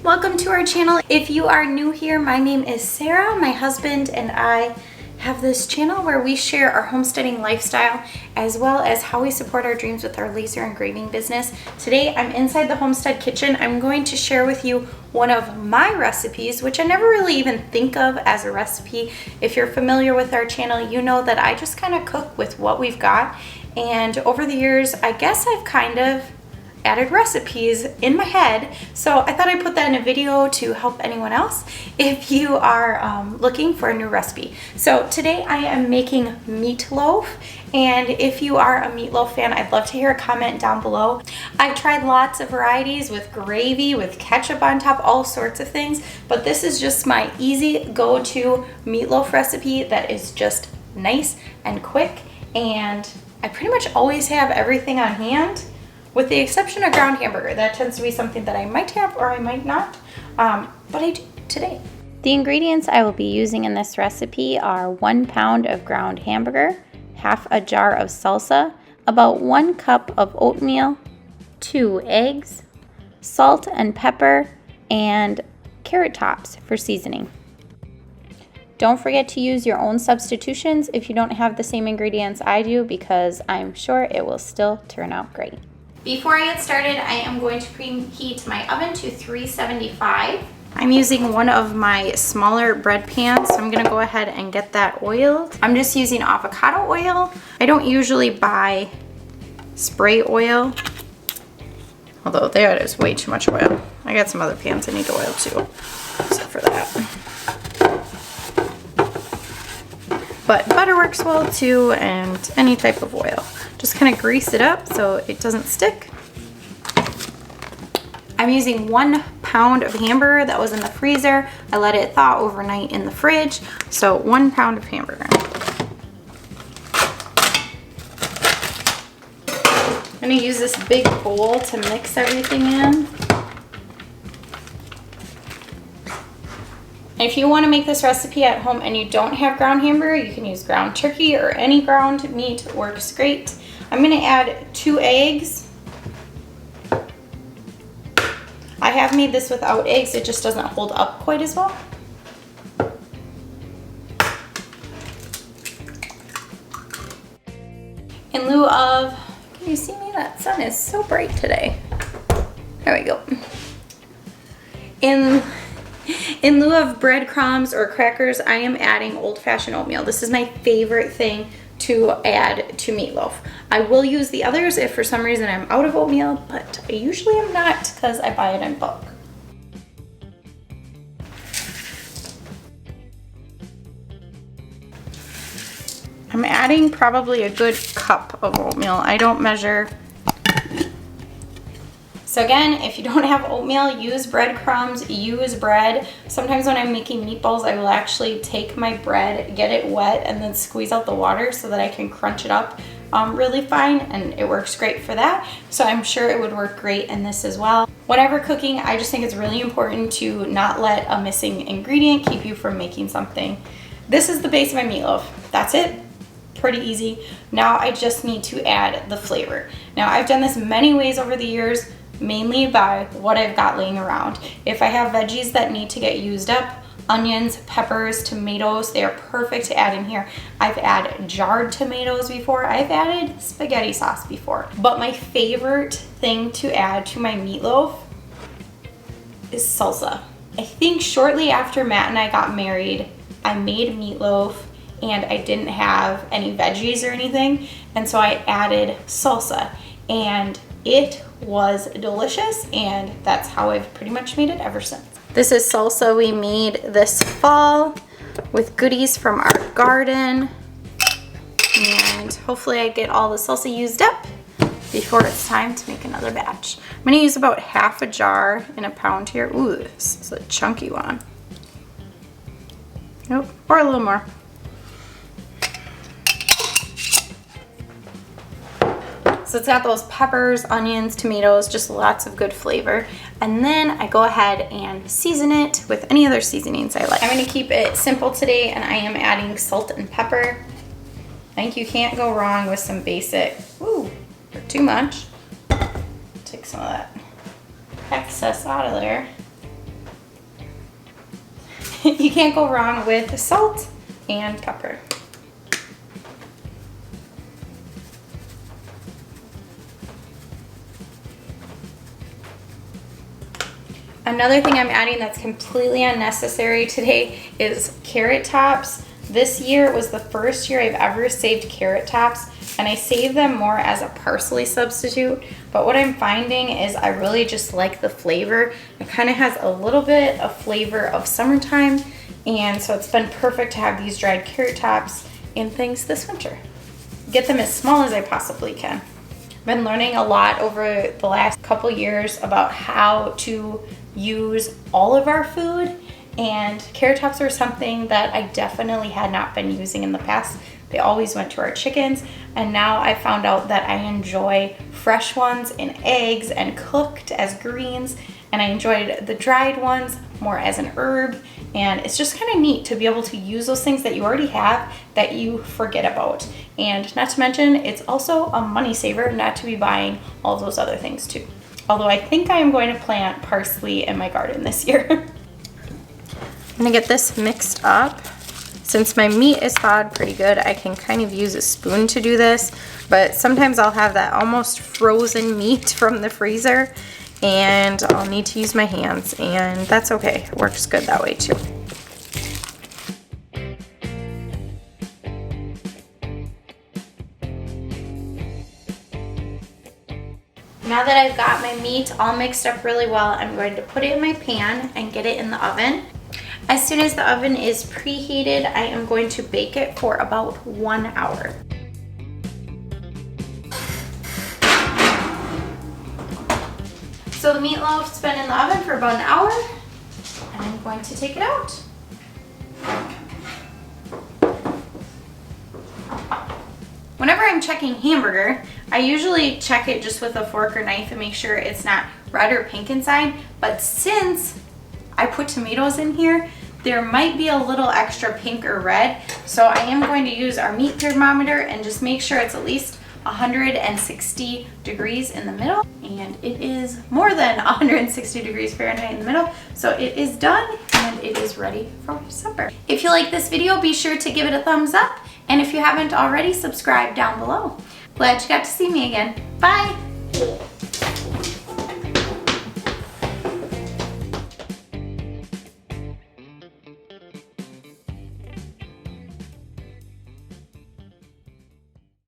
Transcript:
Welcome to our channel. If you are new here, my name is Sarah. My husband and I have this channel where we share our homesteading lifestyle as well as how we support our dreams with our laser engraving business. Today I'm inside the Homestead Kitchen. I'm going to share with you one of my recipes, which I never really even think of as a recipe. If you're familiar with our channel, you know that I just kind of cook with what we've got. And over the years, I guess I've kind of added recipes in my head, so I thought I'd put that in a video to help anyone else if you are looking for a new recipe. So today I am making meatloaf, and if you are a meatloaf fan, I'd love to hear a comment down below. I've tried lots of varieties with gravy, with ketchup on top, all sorts of things, but this is just my easy go-to meatloaf recipe that is just nice and quick, and I pretty much always have everything on hand, with the exception of ground hamburger. That tends to be something that I might have or I might not, but I do today. The ingredients I will be using in this recipe are 1 pound of ground hamburger, half a jar of salsa, about 1 cup of oatmeal, 2 eggs, salt and pepper, and carrot tops for seasoning. Don't forget to use your own substitutions if you don't have the same ingredients I do, because I'm sure it will still turn out great. Before I get started, I am going to preheat my oven to 375. I'm using one of my smaller bread pans, so I'm gonna go ahead and get that oiled. I'm just using avocado oil. I don't usually buy spray oil, although that is way too much oil. I got some other pans I need to oil too, except for that. But butter works well too, and any type of oil. Just kind of grease it up so it doesn't stick. I'm using 1 pound of hamburger that was in the freezer. I let it thaw overnight in the fridge, so 1 pound of hamburger. I'm gonna use this big bowl to mix everything in. If you want to make this recipe at home and you don't have ground hamburger, you can use ground turkey or any ground meat works great. I'm going to add 2 eggs. I have made this without eggs, it just doesn't hold up quite as well. In lieu of, can you see me? That sun is so bright today. There we go. In lieu of breadcrumbs or crackers, I am adding old-fashioned oatmeal. This is my favorite thing to add to meatloaf. I will use the others if for some reason I'm out of oatmeal, but I usually am not because I buy it in bulk. I'm adding probably a good cup of oatmeal. I don't measure. So again, if you don't have oatmeal, use breadcrumbs, use bread. Sometimes when I'm making meatballs, I will actually take my bread, get it wet, and then squeeze out the water so that I can crunch it up really fine, and it works great for that. So I'm sure it would work great in this as well. Whenever cooking, I just think it's really important to not let a missing ingredient keep you from making something. This is the base of my meatloaf. That's it. Pretty easy. Now I just need to add the flavor. Now I've done this many ways over the years, mainly by what I've got laying around. If I have veggies that need to get used up, onions, peppers, tomatoes, they are perfect to add in here. I've added jarred tomatoes before. I've added spaghetti sauce before. But my favorite thing to add to my meatloaf is salsa. I think shortly after Matt and I got married, I made meatloaf and I didn't have any veggies or anything, and so I added salsa, and it was delicious, and that's how I've pretty much made it ever since. This is salsa we made this fall with goodies from our garden, and hopefully I get all the salsa used up before it's time to make another batch. I'm gonna use about half a jar in a pound here. Ooh, this is a chunky one. Nope, or a little more. So it's got those peppers, onions, tomatoes, just lots of good flavor. And then I go ahead and season it with any other seasonings I like. I'm gonna keep it simple today, and I am adding salt and pepper. I think you can't go wrong with some basic, ooh, or too much. Take some of that excess out of there. you can't go wrong with salt and pepper. Another thing I'm adding that's completely unnecessary today is carrot tops. This year was the first year I've ever saved carrot tops, and I save them more as a parsley substitute. But what I'm finding is I really just like the flavor. It kind of has a little bit of flavor of summertime, and so it's been perfect to have these dried carrot tops in things this winter. Get them as small as I possibly can. I've been learning a lot over the last couple years about how to use all of our food, and carrot tops are something that I definitely had not been using in the past. They always went to our chickens, and now I found out that I enjoy fresh ones in eggs and cooked as greens, and I enjoyed the dried ones more as an herb. And it's just kind of neat to be able to use those things that you already have that you forget about. And not to mention, it's also a money saver not to be buying all those other things too. Although I think I am going to plant parsley in my garden this year. I'm gonna get this mixed up. Since my meat is thawed pretty good, I can kind of use a spoon to do this, but sometimes I'll have that almost frozen meat from the freezer and I'll need to use my hands, and that's okay. It works good that way too. Now that I've got my meat all mixed up really well, I'm going to put it in my pan and get it in the oven. As soon as the oven is preheated, I am going to bake it for about 1 hour. So the meatloaf's been in the oven for about an hour, and I'm going to take it out. Whenever I'm checking hamburger, I usually check it just with a fork or knife and make sure it's not red or pink inside, but since I put tomatoes in here, there might be a little extra pink or red, so I am going to use our meat thermometer and just make sure it's at least 160 degrees in the middle, and it is more than 160 degrees Fahrenheit in the middle, so it is done and it is ready for supper. If you like this video, be sure to give it a thumbs up, and if you haven't already, subscribe down below. Glad you got to see me again. Bye!